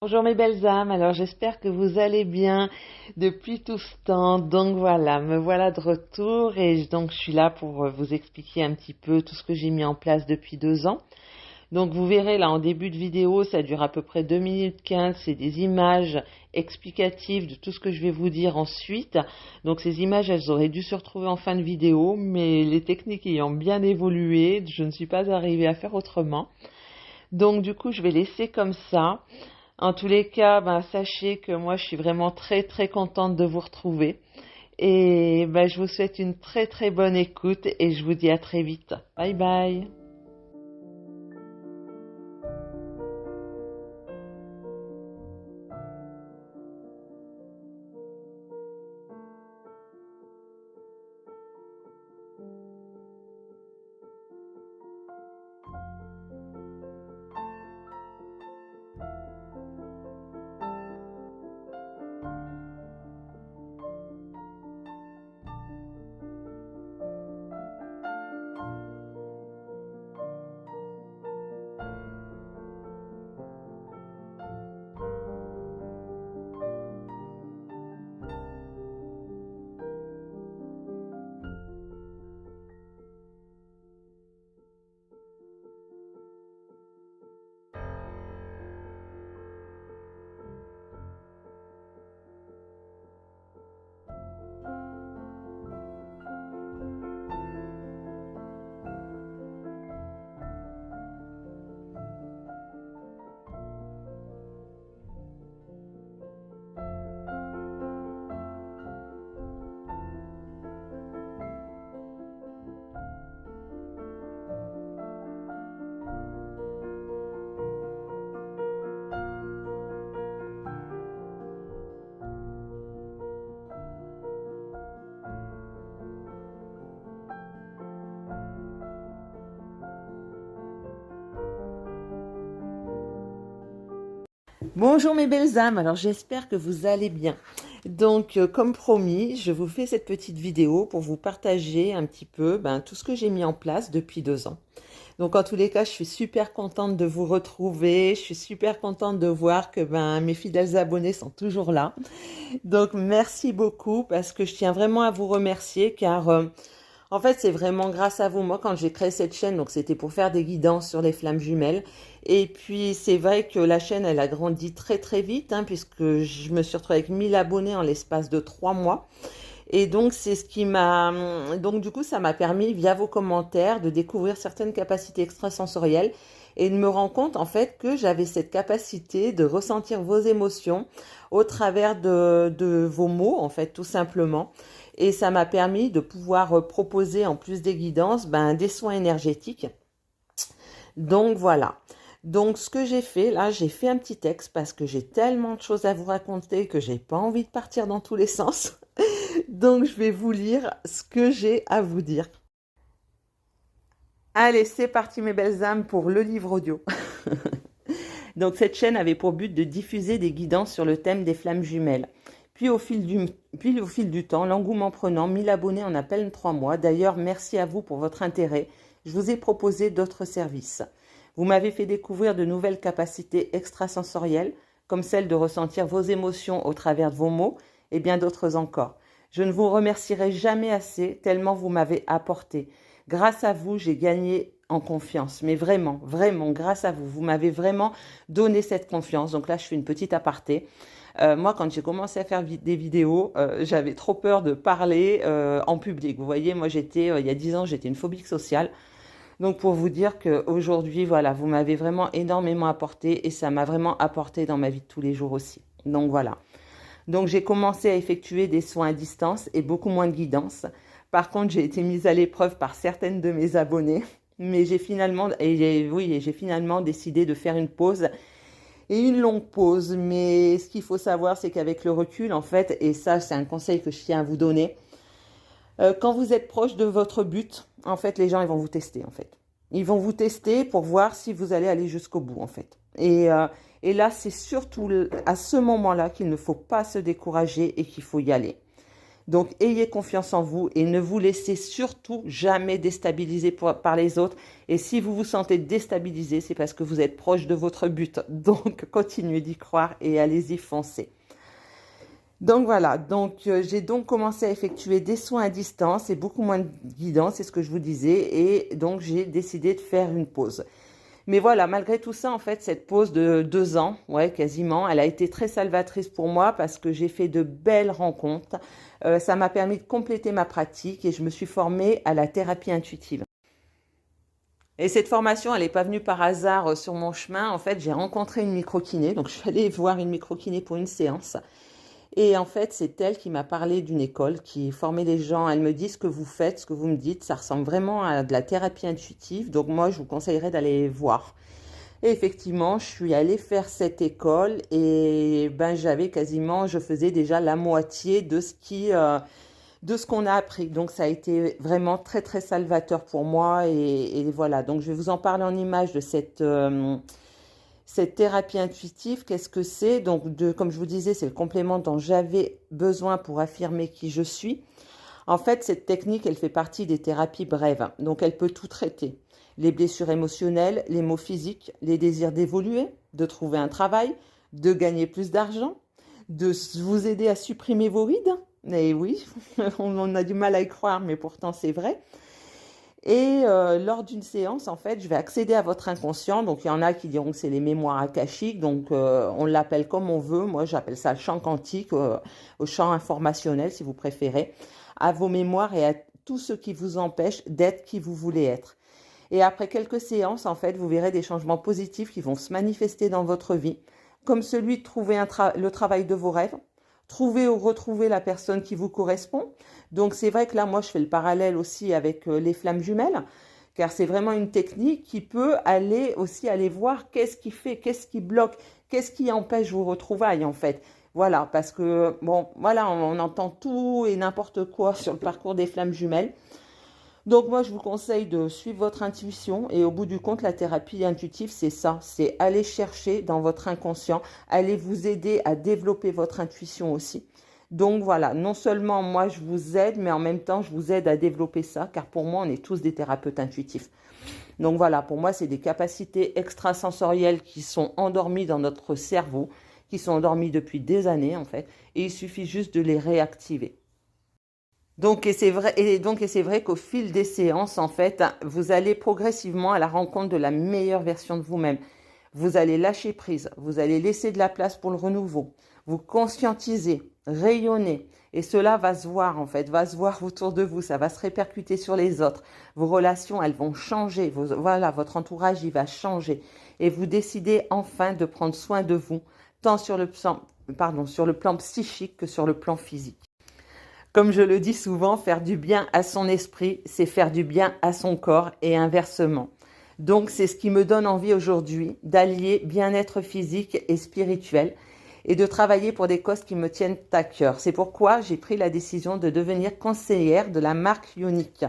Bonjour mes belles âmes, alors j'espère que vous allez bien depuis tout ce temps. Donc voilà, me voilà de retour et donc je suis là pour vous expliquer un petit peu tout ce que j'ai mis en place depuis 2 ans. Donc vous verrez là en début de vidéo, ça dure à peu près 2 minutes 15, c'est des images explicatives de tout ce que je vais vous dire ensuite. Donc ces images, elles auraient dû se retrouver en fin de vidéo, mais les techniques ayant bien évolué, je ne suis pas arrivée à faire autrement. Donc du coup, je vais laisser comme ça. En tous les cas, sachez que moi, je suis vraiment très très contente de vous retrouver. Et je vous souhaite une très très bonne écoute et je vous dis à très vite. Bye bye. Bonjour mes belles âmes, alors j'espère que vous allez bien. Donc comme promis, je vous fais cette petite vidéo pour vous partager un petit peu tout ce que j'ai mis en place depuis 2 ans. Donc en tous les cas, je suis super contente de vous retrouver, je suis super contente de voir que mes fidèles abonnés sont toujours là. Donc merci beaucoup parce que je tiens vraiment à vous remercier car en fait, c'est vraiment grâce à vous. Moi, quand j'ai créé cette chaîne, donc c'était pour faire des guidances sur les flammes jumelles. Et puis, c'est vrai que la chaîne, elle a grandi très très vite, puisque je me suis retrouvée avec 1000 abonnés en l'espace de 3 mois. Et donc, c'est ce qui m'a... Donc, du coup, ça m'a permis, via vos commentaires, de découvrir certaines capacités extrasensorielles et de me rendre compte, en fait, que j'avais cette capacité de ressentir vos émotions au travers de vos mots, en fait, tout simplement. Et ça m'a permis de pouvoir proposer, en plus des guidances, des soins énergétiques. Donc, voilà. Donc, ce que j'ai fait, là, j'ai fait un petit texte parce que j'ai tellement de choses à vous raconter que j'ai pas envie de partir dans tous les sens. Donc, je vais vous lire ce que j'ai à vous dire. Allez, c'est parti mes belles âmes pour le livre audio. Donc, cette chaîne avait pour but de diffuser des guidances sur le thème des flammes jumelles. Puis au fil du temps, l'engouement prenant, 1000 abonnés en à peine 3 mois. D'ailleurs, merci à vous pour votre intérêt. Je vous ai proposé d'autres services. Vous m'avez fait découvrir de nouvelles capacités extrasensorielles, comme celle de ressentir vos émotions au travers de vos mots, et bien d'autres encore. Je ne vous remercierai jamais assez, tellement vous m'avez apporté. Grâce à vous, j'ai gagné en confiance, mais vraiment, vraiment, grâce à vous, vous m'avez vraiment donné cette confiance. Donc là, je fais une petite aparté. Moi, quand j'ai commencé à faire des vidéos, j'avais trop peur de parler en public. Vous voyez, moi, il y a 10 ans, j'étais une phobique sociale. Donc, pour vous dire qu'aujourd'hui, voilà, vous m'avez vraiment énormément apporté et ça m'a vraiment apporté dans ma vie de tous les jours aussi. Donc, voilà. Donc, j'ai commencé à effectuer des soins à distance et beaucoup moins de guidance. Par contre, j'ai été mise à l'épreuve par certaines de mes abonnés. Mais j'ai finalement décidé de faire une pause et une longue pause. Mais ce qu'il faut savoir, c'est qu'avec le recul, en fait, et ça, c'est un conseil que je tiens à vous donner, quand vous êtes proche de votre but, en fait, les gens, ils vont vous tester, en fait. Ils vont vous tester pour voir si vous allez aller jusqu'au bout, en fait. Et là, c'est surtout à ce moment-là qu'il ne faut pas se décourager et qu'il faut y aller. Donc, ayez confiance en vous et ne vous laissez surtout jamais déstabiliser par les autres. Et si vous vous sentez déstabilisé, c'est parce que vous êtes proche de votre but. Donc, continuez d'y croire et allez-y, foncez. Donc voilà, j'ai donc commencé à effectuer des soins à distance et beaucoup moins de guidance, c'est ce que je vous disais. Et donc, j'ai décidé de faire une pause. Mais voilà, malgré tout ça, en fait, cette pause de 2 ans, ouais, quasiment, elle a été très salvatrice pour moi parce que j'ai fait de belles rencontres. Ça m'a permis de compléter ma pratique et je me suis formée à la thérapie intuitive. Et cette formation, elle n'est pas venue par hasard sur mon chemin. En fait, j'ai rencontré une micro-kiné, donc je suis allée voir une micro-kiné pour une séance. Et en fait, c'est elle qui m'a parlé d'une école qui formait les gens. Elle me dit ce que vous faites, ce que vous me dites, ça ressemble vraiment à de la thérapie intuitive. Donc moi, je vous conseillerais d'aller voir. Et effectivement, je suis allée faire cette école et ben je faisais déjà la moitié de ce qu'on a appris. Donc ça a été vraiment très très salvateur pour moi et voilà. Donc je vais vous en parler en image de cette thérapie intuitive. Qu'est-ce que c'est? Comme je vous disais, c'est le complément dont j'avais besoin pour affirmer qui je suis. En fait, cette technique, elle fait partie des thérapies brèves. Donc elle peut tout traiter. Les blessures émotionnelles, les maux physiques, les désirs d'évoluer, de trouver un travail, de gagner plus d'argent, de vous aider à supprimer vos rides. Et oui, on a du mal à y croire, mais pourtant c'est vrai. Et lors d'une séance, en fait, je vais accéder à votre inconscient. Donc, il y en a qui diront que c'est les mémoires akashiques. Donc, on l'appelle comme on veut. Moi, j'appelle ça le champ quantique, au champ informationnel, si vous préférez, à vos mémoires et à tout ce qui vous empêche d'être qui vous voulez être. Et après quelques séances, en fait, vous verrez des changements positifs qui vont se manifester dans votre vie, comme celui de trouver le travail de vos rêves, trouver ou retrouver la personne qui vous correspond. Donc c'est vrai que là, moi, je fais le parallèle aussi avec les flammes jumelles, car c'est vraiment une technique qui peut aller voir qu'est-ce qui fait, qu'est-ce qui bloque, qu'est-ce qui empêche vos retrouvailles, en fait. Voilà, parce que, bon, voilà, on entend tout et n'importe quoi sur le parcours des flammes jumelles. Donc moi, je vous conseille de suivre votre intuition et au bout du compte, la thérapie intuitive, c'est ça, c'est aller chercher dans votre inconscient, aller vous aider à développer votre intuition aussi. Donc voilà, non seulement moi, je vous aide, mais en même temps, je vous aide à développer ça, car pour moi, on est tous des thérapeutes intuitifs. Donc voilà, pour moi, c'est des capacités extrasensorielles qui sont endormies dans notre cerveau, qui sont endormies depuis des années en fait, et il suffit juste de les réactiver. Et c'est vrai qu'au fil des séances, en fait, vous allez progressivement à la rencontre de la meilleure version de vous-même. Vous allez lâcher prise, vous allez laisser de la place pour le renouveau, vous conscientiser, rayonner. Et cela va se voir, en fait, va se voir autour de vous, ça va se répercuter sur les autres. Vos relations, elles vont changer, voilà, votre entourage, il va changer. Et vous décidez enfin de prendre soin de vous, tant sur le plan psychique que sur le plan physique. Comme je le dis souvent, faire du bien à son esprit, c'est faire du bien à son corps et inversement. Donc, c'est ce qui me donne envie aujourd'hui d'allier bien-être physique et spirituel et de travailler pour des causes qui me tiennent à cœur. C'est pourquoi j'ai pris la décision de devenir conseillère de la marque Unique.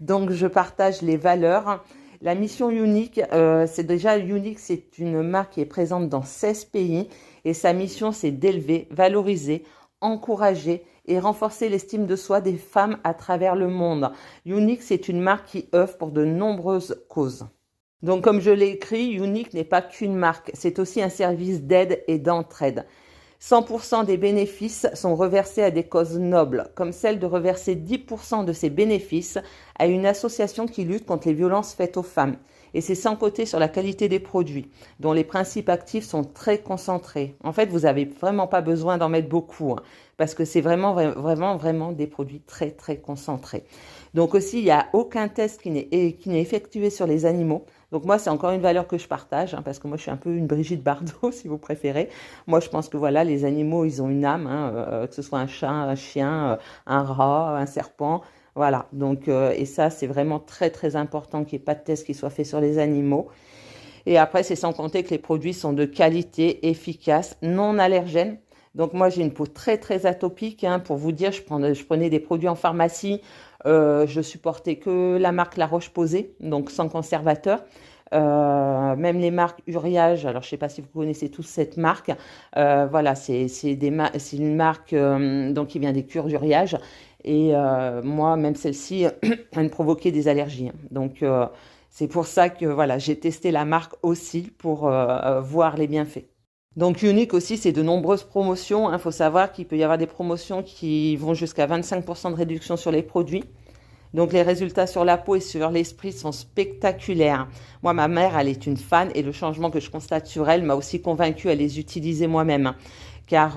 Donc, je partage les valeurs. La mission Unique, c'est une marque qui est présente dans 16 pays et sa mission, c'est d'élever, valoriser, encourager et renforcer l'estime de soi des femmes à travers le monde. Unique, c'est une marque qui œuvre pour de nombreuses causes. Donc, comme je l'ai écrit, Unique n'est pas qu'une marque, c'est aussi un service d'aide et d'entraide. 100% des bénéfices sont reversés à des causes nobles, comme celle de reverser 10% de ces bénéfices à une association qui lutte contre les violences faites aux femmes. Et c'est sans compter sur la qualité des produits, dont les principes actifs sont très concentrés. En fait, vous n'avez vraiment pas besoin d'en mettre beaucoup, parce que c'est vraiment des produits très, très concentrés. Donc aussi, il n'y a aucun test qui n'est effectué sur les animaux. Donc moi, c'est encore une valeur que je partage, parce que moi, je suis un peu une Brigitte Bardot, si vous préférez. Moi, je pense que voilà, les animaux, ils ont une âme, que ce soit un chat, un chien, un rat, un serpent. Voilà, donc, et ça, c'est vraiment très, très important qu'il n'y ait pas de test qui soit fait sur les animaux. Et après, c'est sans compter que les produits sont de qualité, efficaces, non allergènes. Donc moi, j'ai une peau très, très atopique. Pour vous dire, je prenais des produits en pharmacie. Je supportais que la marque La Roche-Posay, donc sans conservateur. même les marques Uriage. Alors, je ne sais pas si vous connaissez tous cette marque. Voilà, c'est une marque donc qui vient des cures Uriage. Et moi, même celle-ci, elle me provoquait des allergies. Donc, c'est pour ça que voilà, j'ai testé la marque aussi pour voir les bienfaits. Donc Unique aussi, c'est de nombreuses promotions. Il faut savoir qu'il peut y avoir des promotions qui vont jusqu'à 25% de réduction sur les produits. Donc les résultats sur la peau et sur l'esprit sont spectaculaires. Moi, ma mère, elle est une fan et le changement que je constate sur elle m'a aussi convaincue à les utiliser moi-même. Car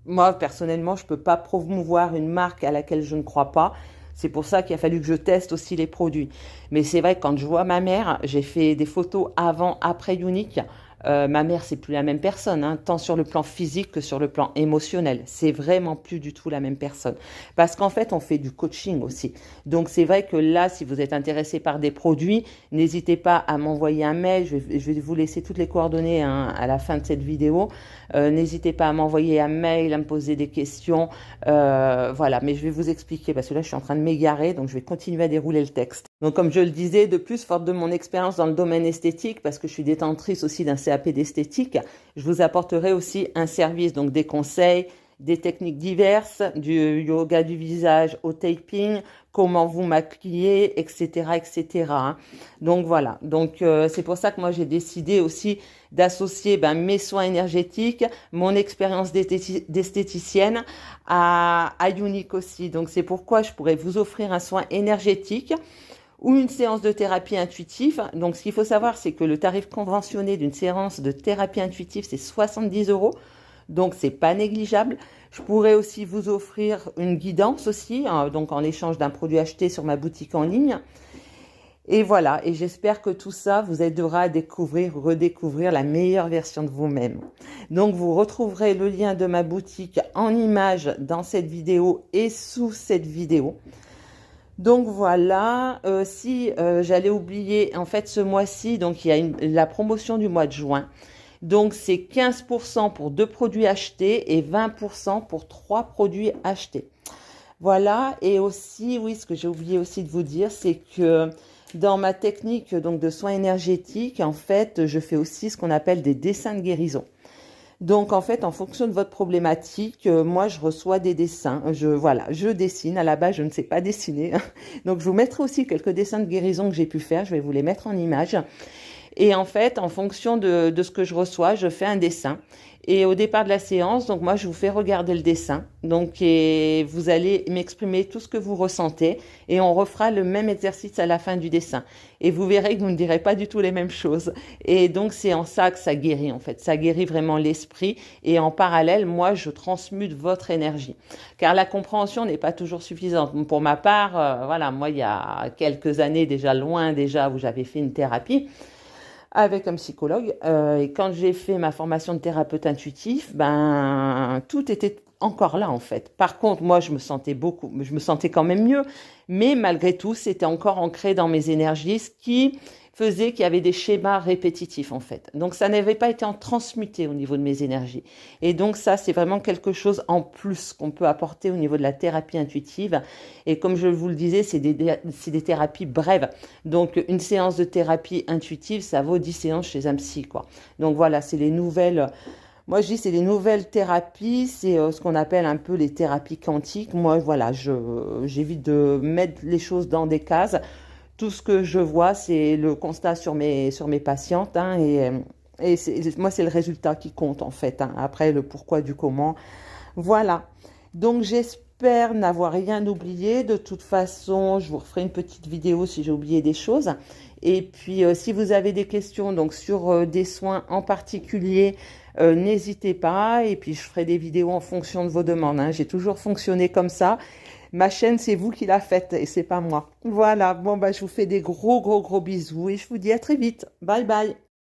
moi, personnellement, je ne peux pas promouvoir une marque à laquelle je ne crois pas. C'est pour ça qu'il a fallu que je teste aussi les produits. Mais c'est vrai que quand je vois ma mère, j'ai fait des photos avant, après Unique. Ma mère, c'est plus la même personne, hein, tant sur le plan physique que sur le plan émotionnel. C'est vraiment plus du tout la même personne. Parce qu'en fait, on fait du coaching aussi. Donc, c'est vrai que là, si vous êtes intéressé par des produits, n'hésitez pas à m'envoyer un mail. Je vais vous laisser toutes les coordonnées hein, à la fin de cette vidéo. N'hésitez pas à m'envoyer un mail, à me poser des questions. Voilà, mais je vais vous expliquer parce que là, je suis en train de m'égarer. Donc, je vais continuer à dérouler le texte. Donc, comme je le disais, de plus, forte de mon expérience dans le domaine esthétique, parce que je suis détentrice aussi d'un CAP d'esthétique, je vous apporterai aussi un service, donc des conseils, des techniques diverses, du yoga du visage au taping, comment vous maquiller, etc., etc. Donc voilà, donc c'est pour ça que moi j'ai décidé aussi d'associer mes soins énergétiques, mon expérience d'esthéticienne à Unique aussi. Donc c'est pourquoi je pourrais vous offrir un soin énergétique ou une séance de thérapie intuitive. Donc, ce qu'il faut savoir, c'est que le tarif conventionné d'une séance de thérapie intuitive, c'est 70 €. Donc, c'est pas négligeable. Je pourrais aussi vous offrir une guidance aussi, hein, donc en échange d'un produit acheté sur ma boutique en ligne. Et voilà, et j'espère que tout ça vous aidera à découvrir, redécouvrir la meilleure version de vous-même. Donc, vous retrouverez le lien de ma boutique en image dans cette vidéo et sous cette vidéo. Donc voilà, si j'allais oublier, en fait ce mois-ci, donc il y a la promotion du mois de juin. Donc c'est 15% pour 2 produits achetés et 20% pour 3 produits achetés. Voilà, et aussi, oui, ce que j'ai oublié aussi de vous dire, c'est que dans ma technique donc de soins énergétiques, en fait, je fais aussi ce qu'on appelle des dessins de guérison. Donc, en fait, en fonction de votre problématique, moi, je reçois des dessins. Je dessine. À la base, je ne sais pas dessiner. Donc, je vous mettrai aussi quelques dessins de guérison que j'ai pu faire. Je vais vous les mettre en image. Et en fait, en fonction de ce que je reçois, je fais un dessin. Et au départ de la séance, donc moi, je vous fais regarder le dessin. Donc, et vous allez m'exprimer tout ce que vous ressentez. Et on refera le même exercice à la fin du dessin. Et vous verrez que vous ne direz pas du tout les mêmes choses. Et donc, c'est en ça que ça guérit, en fait. Ça guérit vraiment l'esprit. Et en parallèle, moi, je transmute votre énergie. Car la compréhension n'est pas toujours suffisante. Pour ma part, voilà, moi, il y a quelques années déjà, loin déjà, où j'avais fait une thérapie avec un psychologue. Et quand j'ai fait ma formation de thérapeute intuitif, tout était encore là en fait. Par contre, moi, je me sentais quand même mieux, mais malgré tout, c'était encore ancré dans mes énergies, ce qui faisait qu'il y avait des schémas répétitifs en fait. Donc, ça n'avait pas été transmuté au niveau de mes énergies. Et donc, ça, c'est vraiment quelque chose en plus qu'on peut apporter au niveau de la thérapie intuitive. Et comme je vous le disais, c'est des thérapies brèves. Donc, une séance de thérapie intuitive, ça vaut 10 séances chez un psy, quoi. Donc, voilà, c'est les nouvelles... Moi, je dis c'est les nouvelles thérapies, c'est ce qu'on appelle un peu les thérapies quantiques. Moi, voilà, j'évite de mettre les choses dans des cases. Tout ce que je vois, c'est le constat sur mes patientes, hein, et moi, c'est le résultat qui compte en fait. Hein. Après, le pourquoi du comment. Voilà. Donc, j'espère n'avoir rien oublié. De toute façon, je vous referai une petite vidéo si j'ai oublié des choses. Et puis, si vous avez des questions donc sur des soins en particulier, n'hésitez pas. Et puis, je ferai des vidéos en fonction de vos demandes. Hein. J'ai toujours fonctionné comme ça. Ma chaîne, c'est vous qui la faites et c'est pas moi. Voilà, bon, je vous fais des gros bisous et je vous dis à très vite. Bye bye.